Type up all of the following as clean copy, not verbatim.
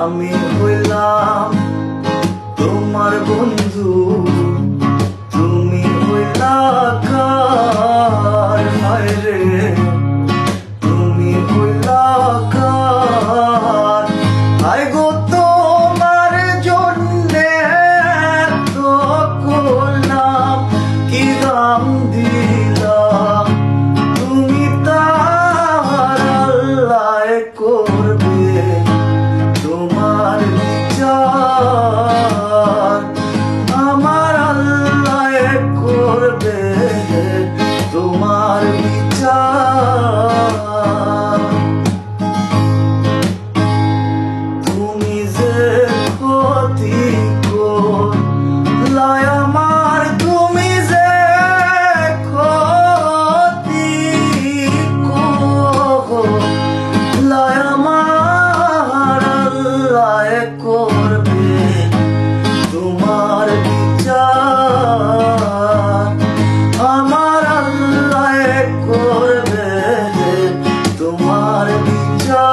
আমি হইলাম তোমার বন্ধু, তুমি হইলা কার? হায় রে তুমি হইলা কার? হায় গো তোমার জন্যে তো করলাম কি দাম দিলাম, তুমি তার আল্লাহ করবে তোমার বিচার, আমার আল্লাহ করবে তোমার বিচার। তুমি যে ক্ষতি করলাই আমার, তুমি যে ক্ষতি করলাই আমার, আল্লাহ করবে তোমার বিচার, আমার আল্লাহ করবে তোমার বিচার।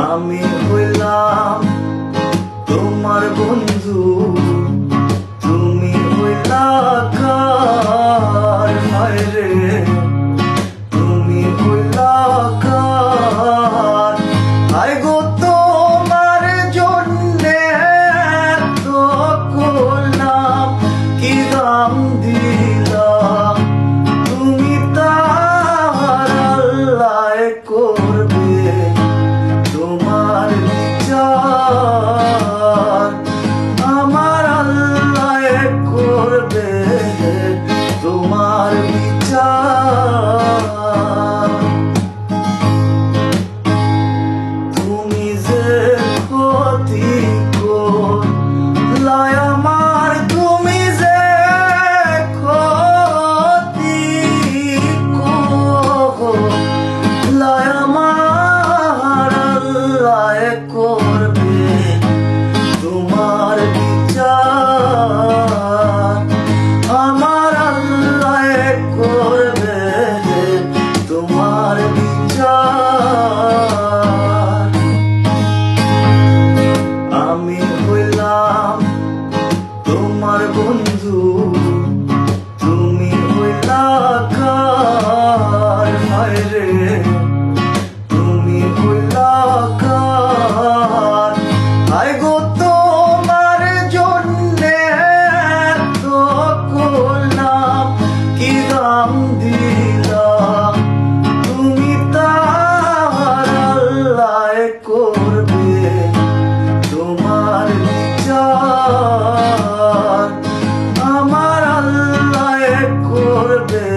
আমি হইলাম তোমার বন্ধু, তুমি হইলা কার? হায় রে তুমি হইলা কার? হায় গো তোমার জন্যে তো করলাম কি দাম দিলাম, তুমি তার আল্লাহ করবে তোমার বিচার, আমার আল্লাহ করবে তোমার বিচার। তুমি যে ক্ষতি করলাই আমার, তুমি যে ক্ষতি করলাই আমার, আল্লাহ করবে তোমার বিচার, আমার আল্লাহ করবে তোমার বিচার। আমি হইলাম তোমার বন্ধু, তুমি হইলা কার? হায় রে তুমি হইলা কার? হায় গো তোমার জন্যে তো করলাম কি দাম দিলাম, তুমি তার আল্লাহ করবে তোমার বিচার, আমার আল্লাহ করবে